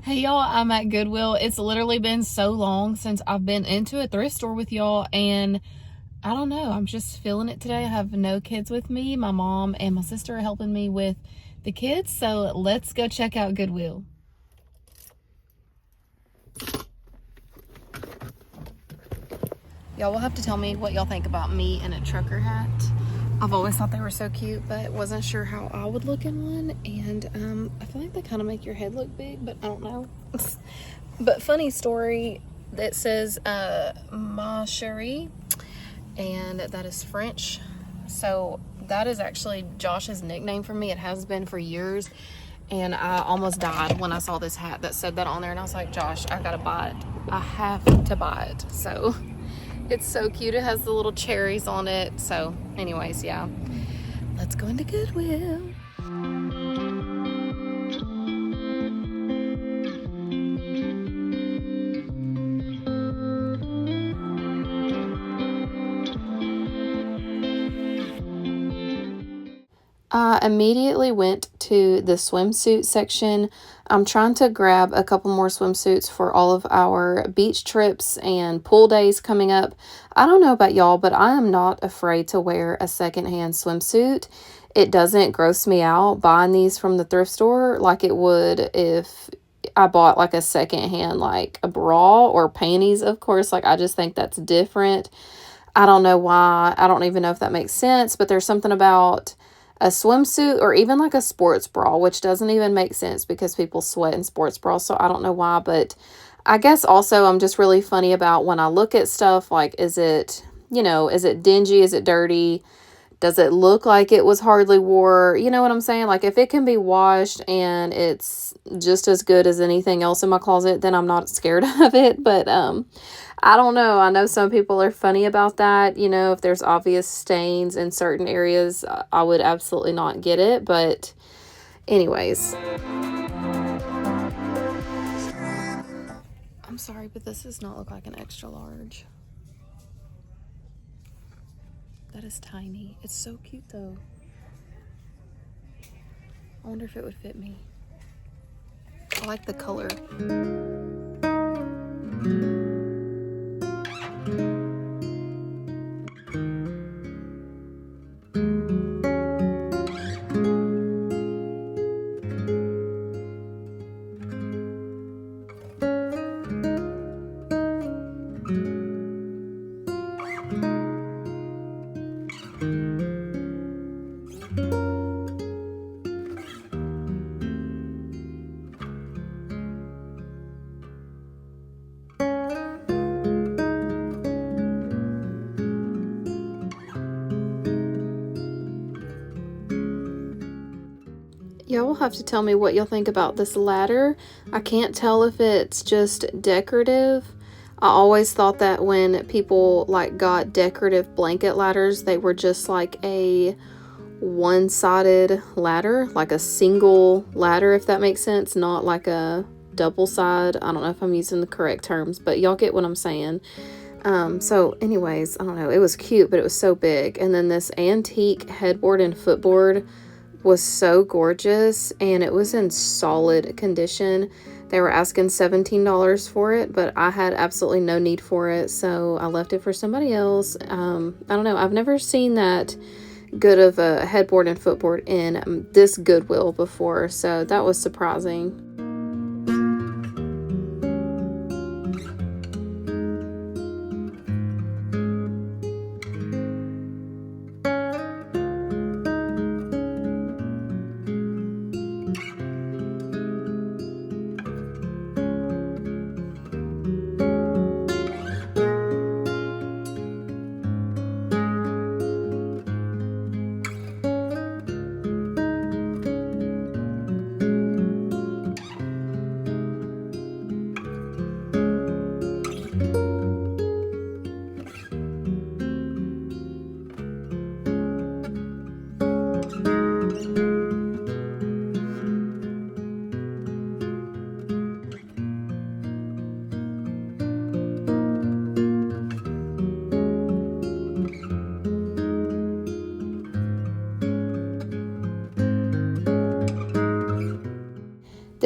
Hey y'all, I'm at Goodwill. It's literally been so long since I've been into a thrift store with y'all, and I don't know, I'm just feeling it today. I have no kids with me. My mom and my sister are helping me with the kids, so let's go check out Goodwill. Y'all will have to tell me what y'all think about me in a trucker hat. I've always thought they were so cute, but wasn't sure how I would look in one. And I feel like they kind of make your head look big, but I don't know. But funny story, that says ma chérie, and that is French. So that is actually Josh's nickname for me. It has been for years. And I almost died when I saw this hat that said that on there. And I was like, Josh, I gotta buy it. I have to buy it. So it's so cute. It has the little cherries on it. So anyways, yeah. Let's go into Goodwill. I immediately went to the swimsuit section. I'm trying to grab a couple more swimsuits for all of our beach trips and pool days coming up. I don't know about y'all, but I am not afraid to wear a secondhand swimsuit. It doesn't gross me out buying these from the thrift store like it would if I bought like a secondhand, like a bra or panties, of course. Like, I just think that's different. I don't know why. I don't even know if that makes sense, but there's something about a swimsuit or even like a sports bra, which doesn't even make sense because people sweat in sports bras. So I don't know why, but I guess also I'm just really funny about when I look at stuff, like, is it, is it dingy? Is it dirty? Does it look like it was hardly wore? You know what I'm saying? Like, if it can be washed and it's just as good as anything else in my closet, then I'm not scared of it. But I don't know. I know some people are funny about that. If there's obvious stains in certain areas, I would absolutely not get it. But anyways. I'm sorry, but this does not look like an extra large. That is tiny. It's so cute though. I wonder if it would fit me. I like the color. Y'all will have to tell me what y'all think about this ladder. I can't tell if it's just decorative. I always thought that when people got decorative blanket ladders, they were just like a one-sided ladder, like a single ladder, if that makes sense, not like a double side. I don't know if I'm using the correct terms, but y'all get what I'm saying. So anyways, I don't know. It was cute, but it was so big. And then this antique headboard and footboard was so gorgeous, and it was in solid condition. They were asking $17 for it, but I had absolutely no need for it, so I left it for somebody else. I don't know. I've never seen that good of a headboard and footboard in this Goodwill before, so that was surprising.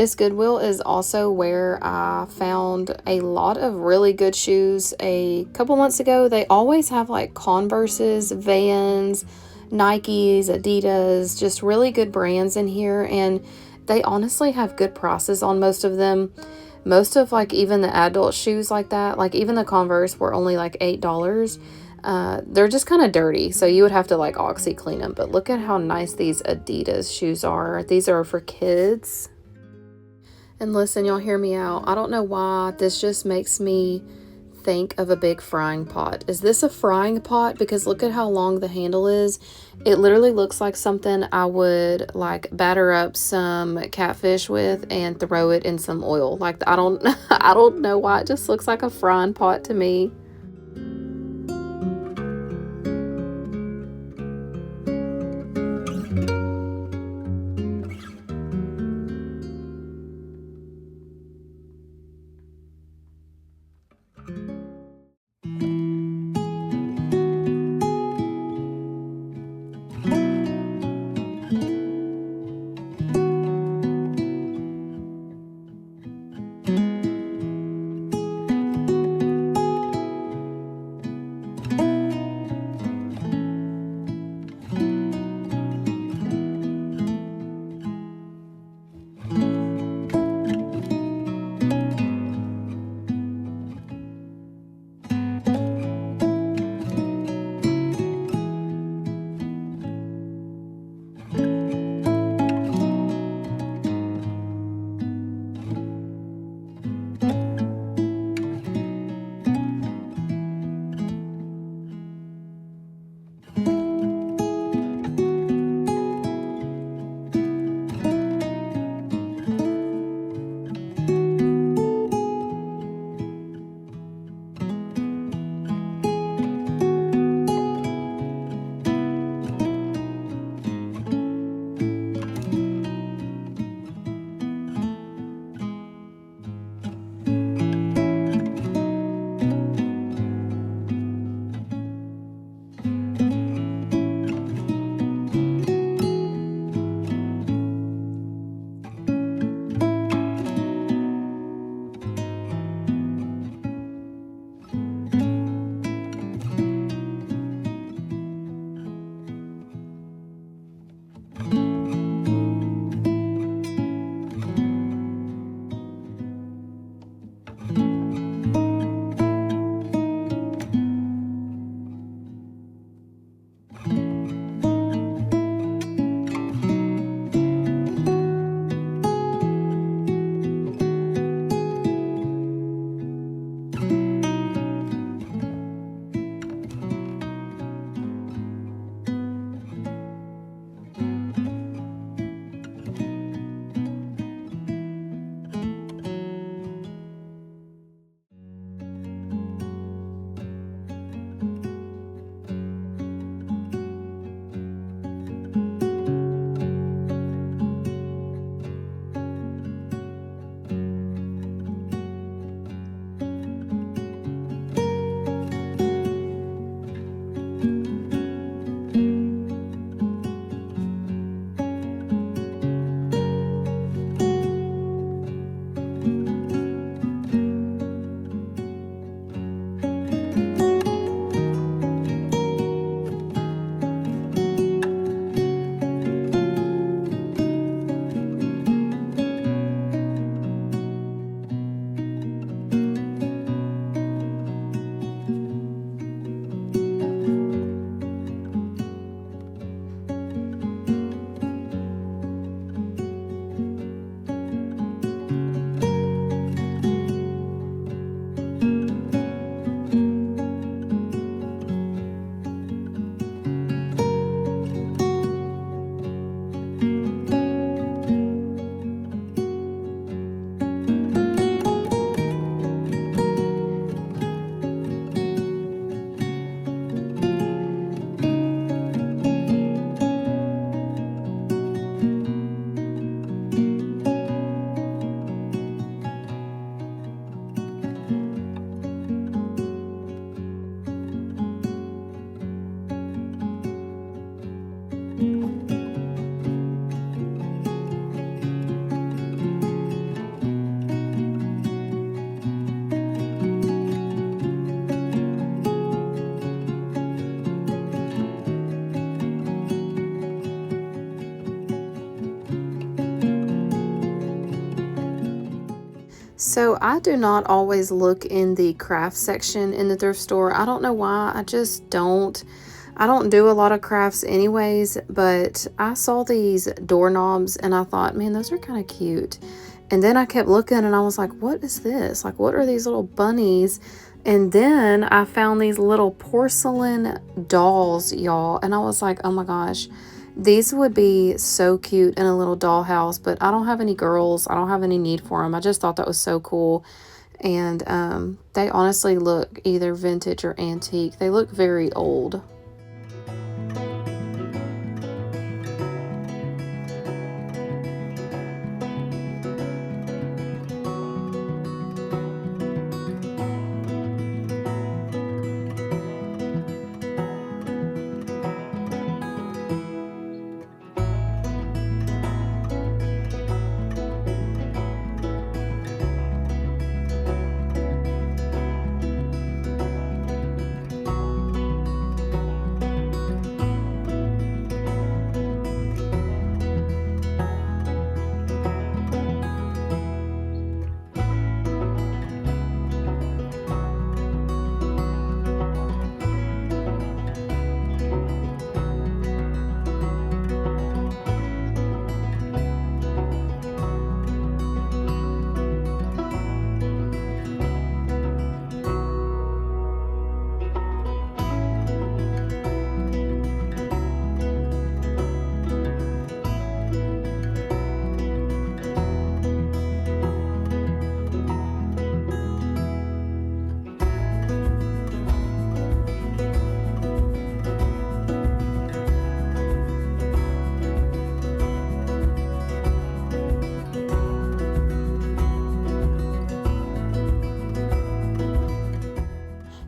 This Goodwill is also where I found a lot of really good shoes a couple months ago. They always have like Converses, Vans, Nikes, Adidas, just really good brands in here, and they honestly have good prices on most of them. Most of like even the adult shoes like that, like even the Converse were only like $8. They're just kind of dirty, so you would have to like oxy clean them. But look at how nice these Adidas shoes are. These are for kids. And listen, y'all, hear me out. I don't know why this just makes me think of a big frying pot. Is this a frying pot? Because look at how long the handle is. It literally looks like something I would like batter up some catfish with and throw it in some oil. Like I don't I don't know why it just looks like a frying pot to me. So I do not always look in the craft section in the thrift store. I don't know why. I just don't. I don't do a lot of crafts anyways, but I saw these doorknobs and I thought, man, those are kind of cute. And then I kept looking and I was like, what is this? Like, what are these little bunnies? And then I found these little porcelain dolls, y'all. And I was like, oh my gosh, these would be so cute in a little dollhouse. But I don't have any girls. I don't have any need for them. I just thought that was so cool. And they honestly look either vintage or antique. They look very old.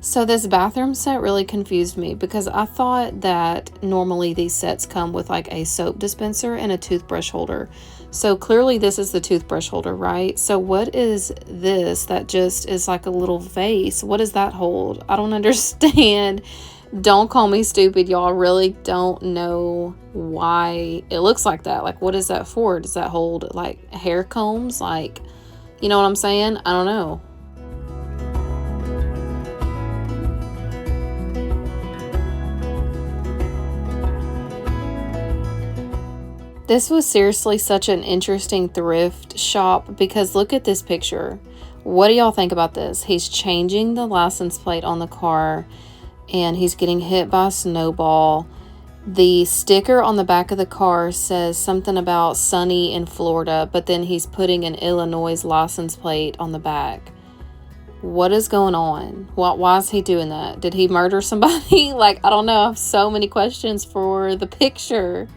So this bathroom set really confused me because I thought that normally these sets come with like a soap dispenser and a toothbrush holder. So clearly this is the toothbrush holder, right? So what is this that just is like a little vase? What does that hold? I don't understand. Don't call me stupid, y'all. I really don't know why it looks like that. Like, what is that for? Does that hold like hair combs? Like, you know what I'm saying? I don't know. This was seriously such an interesting thrift shop because look at this picture. What do y'all think about this? He's changing the license plate on the car and he's getting hit by a snowball. The sticker on the back of the car says something about sunny in Florida, but then he's putting an Illinois license plate on the back. What is going on? Why is he doing that? Did he murder somebody? Like, I don't know. I have so many questions for the picture.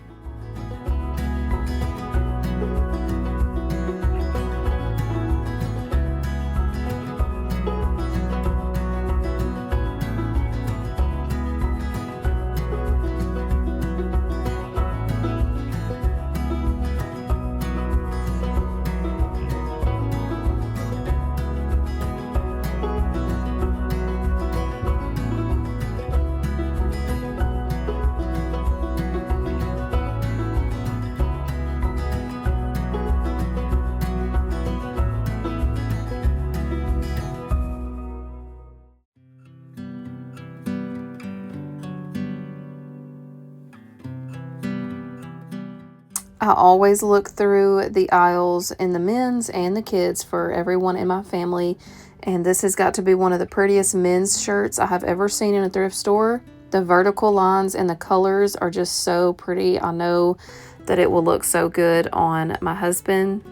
I always look through the aisles in the men's and the kids for everyone in my family. And this has got to be one of the prettiest men's shirts I have ever seen in a thrift store. The vertical lines and the colors are just so pretty. I know that it will look so good on my husband.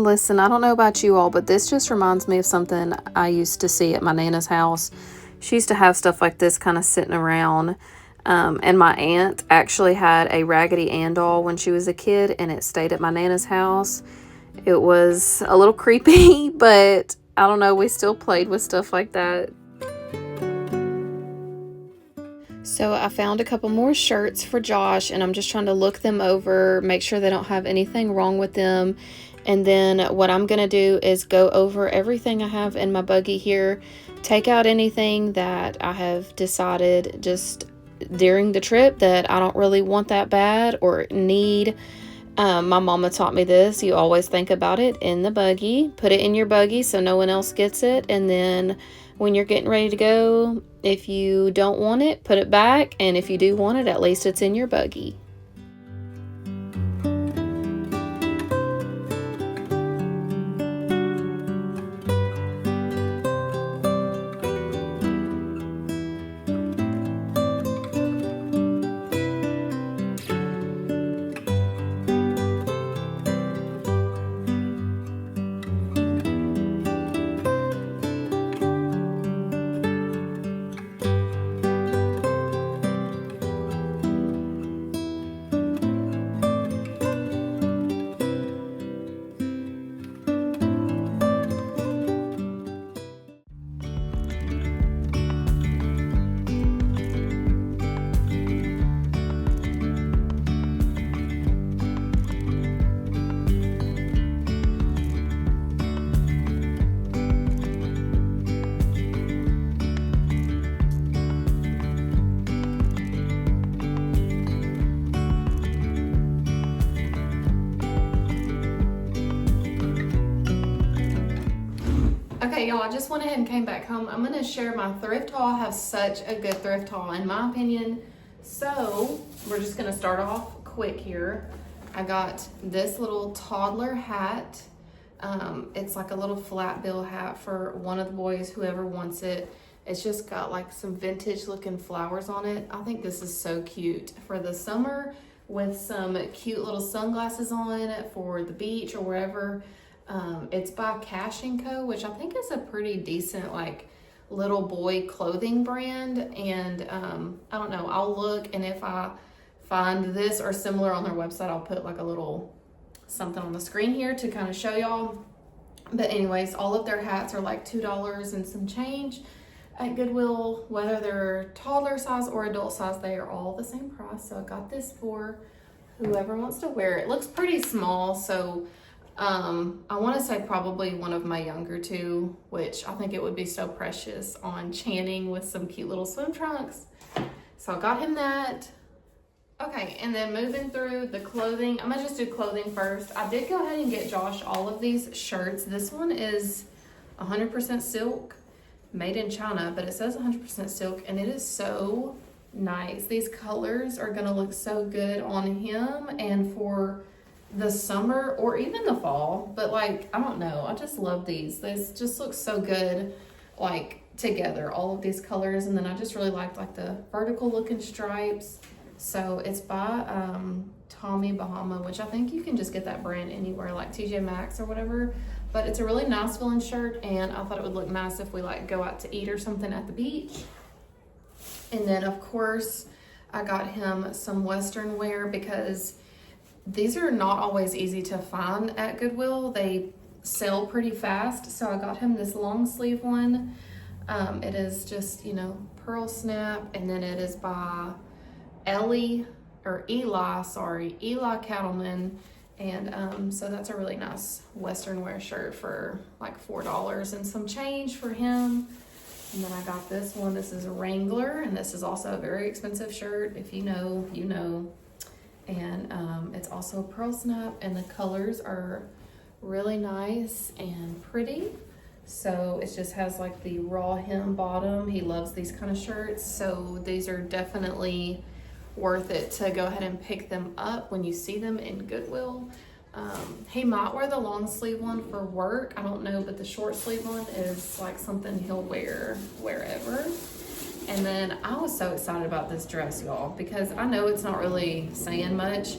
Listen, I don't know about you all, but this just reminds me of something I used to see at my Nana's house. She used to have stuff like this kind of sitting around. And my aunt actually had a Raggedy Ann doll when she was a kid, and it stayed at my Nana's house. It was a little creepy, but I don't know, we still played with stuff like that. So I found a couple more shirts for Josh, and I'm just trying to look them over, make sure they don't have anything wrong with them. And then what I'm going to do is go over everything I have in my buggy here, take out anything that I have decided just during the trip that I don't really want that bad or need. My mama taught me this. You always think about it in the buggy. Put it in your buggy so no one else gets it. And then when you're getting ready to go, if you don't want it, put it back. And if you do want it, at least it's in your buggy. Okay, y'all, I just went ahead and came back home. I'm going to share my thrift haul. I have such a good thrift haul, in my opinion. So, we're just going to start off quick here. I got this little toddler hat. It's like a little flat bill hat for one of the boys, whoever wants it. It's just got like some vintage looking flowers on it. I think this is so cute for the summer with some cute little sunglasses on for the beach or wherever. It's by Cash & Co., which I think is a pretty decent like little boy clothing brand. And I don't know, I'll look, and if I find this or similar on their website, I'll put like a little something on the screen here to kind of show y'all. But anyways, all of their hats are like $2 and some change at Goodwill. Whether they're toddler size or adult size, they are all the same price. So I got this for whoever wants to wear it. It looks pretty small, so I want to say probably one of my younger two, which I think it would be so precious on Channing with some cute little swim trunks. So I got him that. Okay, and then moving through the clothing, I'm gonna just do clothing first. I did go ahead and get Josh all of these shirts. This one is 100% silk, made in China, but it says 100% silk, and it is so nice. These colors are gonna look so good on him and for the summer or even the fall. But like, I don't know, I just love these. This just looks so good like together, all of these colors. And then I just really liked like the vertical looking stripes. So it's by Tommy Bahama, which I think you can just get that brand anywhere, like TJ Maxx or whatever. But it's a really nice feeling shirt, and I thought it would look nice if we like go out to eat or something at the beach. And then of course I got him some Western wear because these are not always easy to find at Goodwill. They sell pretty fast. So I got him this long sleeve one. It is just, you know, pearl snap, and then it is by Eli Cattleman. And so that's a really nice Western wear shirt for like $4 and some change for him. And then I got this one. This is a Wrangler, and this is also a very expensive shirt. If you know, you know. And it's also a pearl snap, and the colors are really nice and pretty. So it just has like the raw hem bottom. He loves these kind of shirts, so these are definitely worth it to go ahead and pick them up when you see them in Goodwill. He might wear the long sleeve one for work, I don't know, but the short sleeve one is like something he'll wear wherever. And then I was so excited about this dress, y'all, because I know it's not really saying much.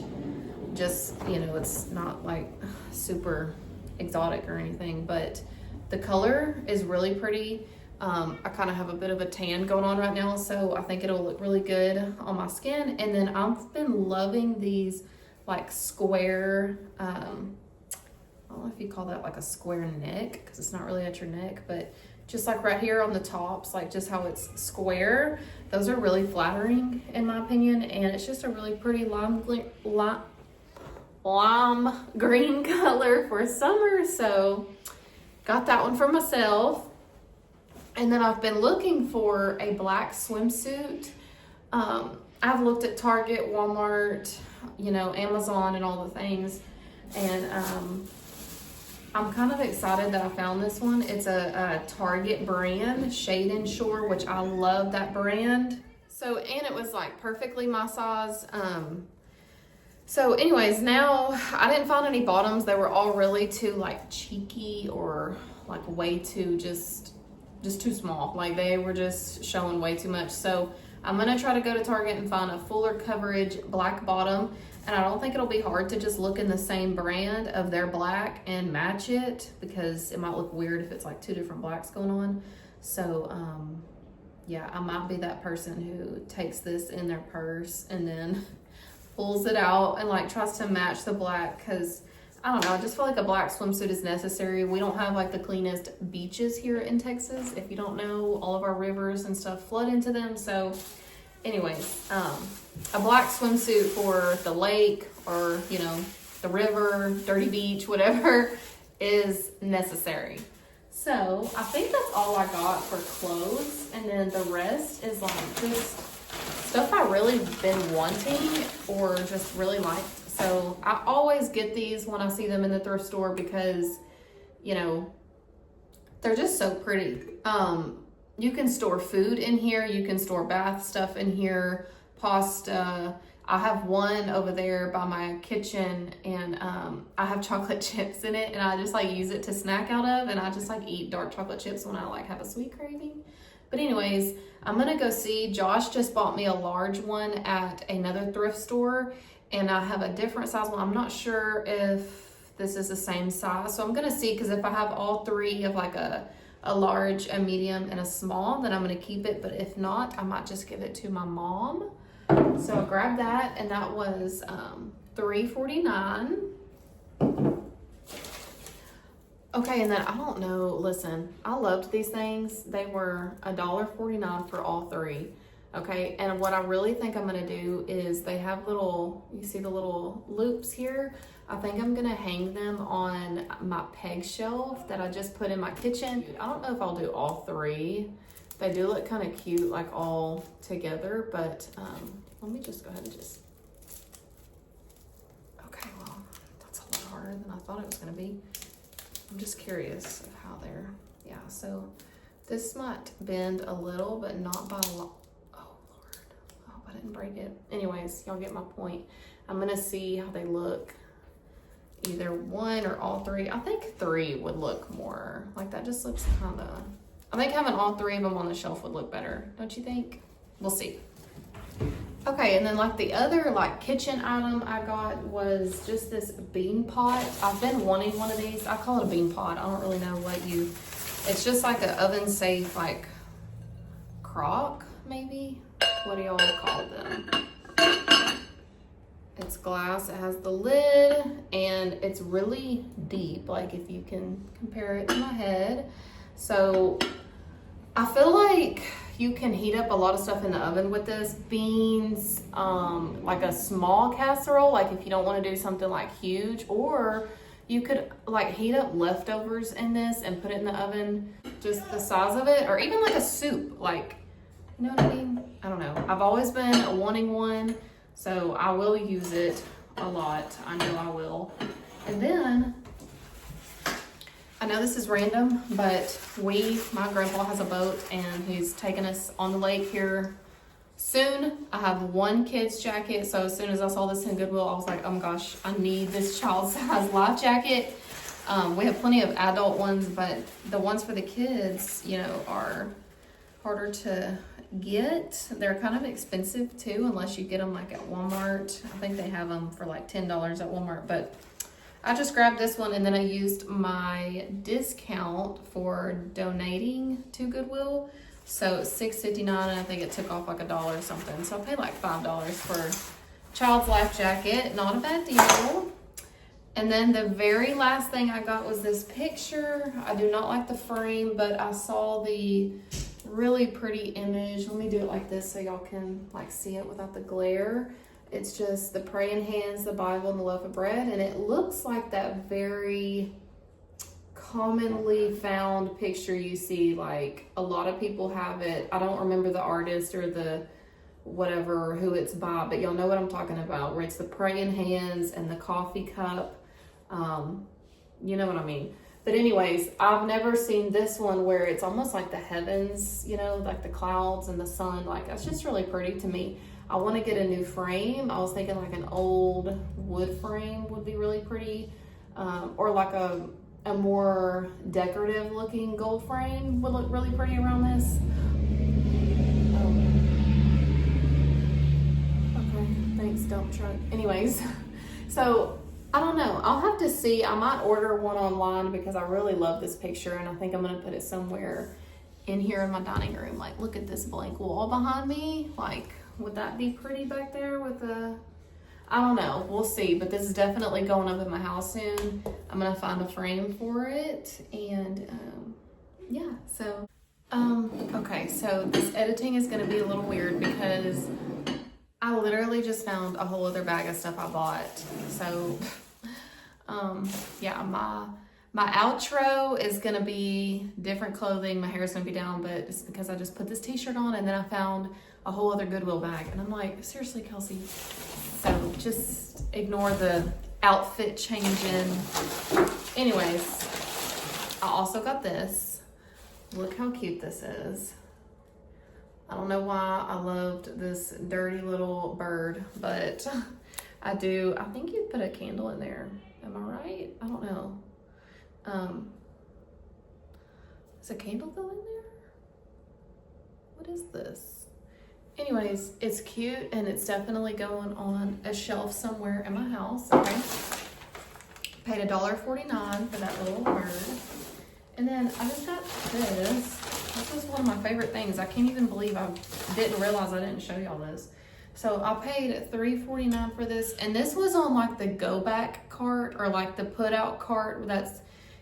Just, you know, it's not like super exotic or anything, but the color is really pretty. I kind of have a bit of a tan going on right now, so I think it'll look really good on my skin. And then I've been loving these like square, I don't know if you call that like a square neck, because it's not really at your neck, but just like right here on the tops, like just how it's square. Those are really flattering in my opinion, and it's just a really pretty lime green color for summer. So got that one for myself. And then I've been looking for a black swimsuit. I've looked at Target, Walmart, you know, Amazon and all the things. And I'm kind of excited that I found this one. It's a Target brand, Shade and Shore, which I love that brand. So, and it was like perfectly my size. So anyways, now I didn't find any bottoms. They were all really too like cheeky or like way too just too small. Like they were just showing way too much. So I'm gonna try to go to Target and find a fuller coverage black bottom. And I don't think it'll be hard to just look in the same brand of their black and match it, because it might look weird if it's like two different blacks going on. So yeah, I might be that person who takes this in their purse and then pulls it out and like tries to match the black, because I don't know, I just feel like a black swimsuit is necessary. We don't have like the cleanest beaches here in Texas. If you don't know, all of our rivers and stuff flood into them. So anyways, a black swimsuit for the lake or, you know, the river, dirty beach, whatever is necessary. So I think that's all I got for clothes. And then the rest is like just stuff I really been wanting or just really liked. So I always get these when I see them in the thrift store because, you know, they're just so pretty. You can store food in here. You can store bath stuff in here, pasta. I have one over there by my kitchen, and I have chocolate chips in it, and I just like use it to snack out of, and I just like eat dark chocolate chips when I like have a sweet craving. But anyways, I'm gonna go see. Josh just bought me a large one at another thrift store, and I have a different size one. I'm not sure if this is the same size, so I'm gonna see, because if I have all three of like a large, a medium, and a small, then I'm gonna keep it. But if not, I might just give it to my mom. So I grabbed that, and that was $3.49. Okay, and then I don't know, listen, I loved these things. They were $1.49 for all three. Okay, and what I really think I'm gonna do is they have little, you see the little loops here? I think I'm gonna hang them on my peg shelf that I just put in my kitchen. I don't know if I'll do all three. They do look kind of cute, like all together, but let me just go ahead and just, okay, well, that's a lot harder than I thought it was gonna be. I'm just curious of how they're, yeah, so this might bend a little, but not by a lot. Oh, Lord, I hope I didn't break it. Anyways, y'all get my point. I'm gonna see how they look, either one or all three. I think three would look more, like that just looks kind of, I think having all three of them on the shelf would look better, don't you think? We'll see. Okay, and then like the other like kitchen item I got was just this bean pot. I've been wanting one of these. I call it a bean pot. I don't really know what you, it's just like an oven safe like crock maybe. What do y'all call them? It's glass, it has the lid, and it's really deep, like if you can compare it to my head. So I feel like you can heat up a lot of stuff in the oven with this. Beans, like a small casserole, like if you don't want to do something like huge, or you could like heat up leftovers in this and put it in the oven, just the size of it, or even like a soup, like, you know what I mean? I don't know. I've always been wanting one, so I will use it a lot. I know I will. And then, I know this is random, but my grandpa has a boat and he's taking us on the lake here soon. I have one kid's jacket, so as soon as I saw this in Goodwill, I was like, oh my gosh, I need this child size life jacket. We have plenty of adult ones, but the ones for the kids, you know, are harder to get. They're kind of expensive too, unless you get them like at Walmart. I think they have them for like $10 at Walmart, but I just grabbed this one and then I used my discount for donating to Goodwill. So it's $6.59 and I think it took off like $1 or something. So I paid like $5 for child's life jacket. Not a bad deal. And then the very last thing I got was this picture. I do not like the frame, but I saw the really pretty image. Let me do it like this so y'all can like see it without the glare. It's just the praying hands, the Bible, and the loaf of bread. And it looks like that very commonly found picture you see. Like a lot of people have it. I don't remember the artist or the whatever, who it's by, but y'all know what I'm talking about, where it's the praying hands and the coffee cup. You know what I mean. But anyways, I've never seen this one where it's almost like the heavens, you know, like the clouds and the sun. Like, it's just really pretty to me. I want to get a new frame. I was thinking like an old wood frame would be really pretty, or like a more decorative looking gold frame would look really pretty around this. Okay, thanks, dump truck. Anyways, so I don't know. I'll have to see. I might order one online because I really love this picture and I think I'm going to put it somewhere in here in my dining room. Like, look at this blank wall behind me. Like, would that be pretty back there with a, I don't know. We'll see. But this is definitely going up in my house soon. I'm going to find a frame for it. And yeah, so, okay. So this editing is going to be a little weird because I literally just found a whole other bag of stuff I bought. So, yeah, my outro is gonna be different clothing. My hair is gonna be down, but it's because I just put this t-shirt on and then I found a whole other Goodwill bag. And I'm like, seriously, Kelsey? So just ignore the outfit changing. Anyways, I also got this. Look how cute this is. I don't know why I loved this dirty little bird, but I do. I think you'd put a candle in there. Am I right? I don't know. Is a candle go in there? What is this? Anyways, it's cute and it's definitely going on a shelf somewhere in my house. Okay. Paid $1.49 for that little bird. And then I just got this. This was one of my favorite things. I can't even believe I didn't realize I didn't show y'all this. So I paid $3.49 for this. And this was on like the go back cart or like the put out cart that's,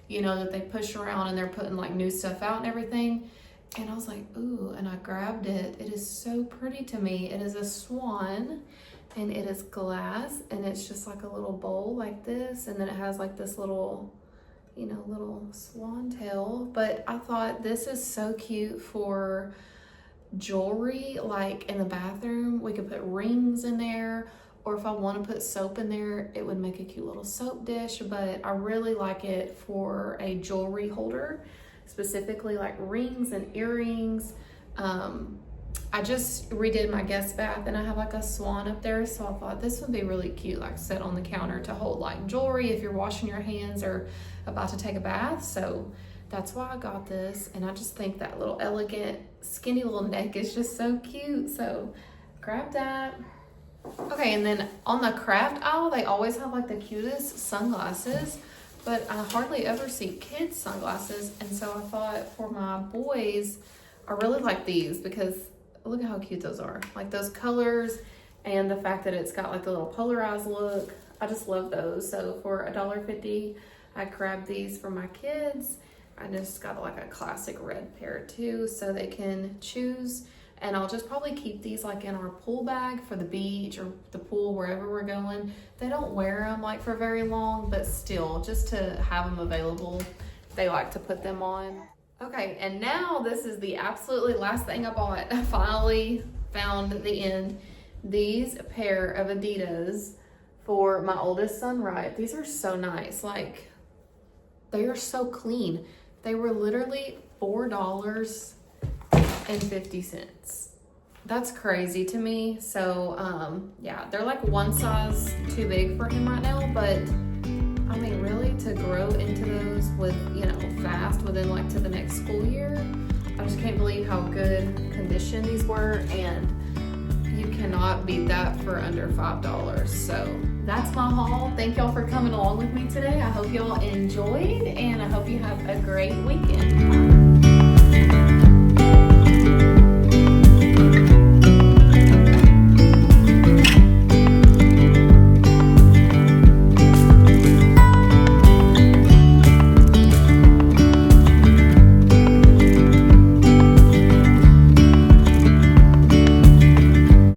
you know, that they push around and they're putting like new stuff out and everything. And I was like, ooh, and I grabbed it. It is so pretty to me. It is a swan and it is glass and it's just like a little bowl like this. And then it has like this little, you know, little swan tail. But I thought this is so cute for jewelry, like in the bathroom. We could put rings in there, or if I want to put soap in there, it would make a cute little soap dish. But I really like it for a jewelry holder, specifically like rings and earrings. I just redid my guest bath and I have like a swan up there, so I thought this would be really cute, like set on the counter to hold like jewelry if you're washing your hands or about to take a bath. So that's why I got this, and I just think that little elegant skinny little neck is just so cute, so grab that. Okay, and then on the craft aisle, they always have like the cutest sunglasses, but I hardly ever see kids sunglasses. And so I thought for my boys, I really like these because look at how cute those are. Like those colors and the fact that it's got like the little polarized look. I just love those. So for $1.50, I grabbed these for my kids. I just got like a classic red pair too, so they can choose. And I'll just probably keep these like in our pool bag for the beach or the pool, wherever we're going. They don't wear them like for very long, but still, just to have them available, they like to put them on. Okay, and now this is the absolutely last thing I bought. I finally found the end. These pair of Adidas for my oldest son, Riot. These are so nice. Like, they are so clean. They were literally $4.50. That's crazy to me. So, yeah, they're like one size too big for him right now, but I mean, really, to grow into those with, you know, fast within like to the next school year, I just can't believe how good condition these were, and you cannot beat that for under $5. So that's my haul. Thank y'all for coming along with me today. I hope y'all enjoyed, and I hope you have a great weekend.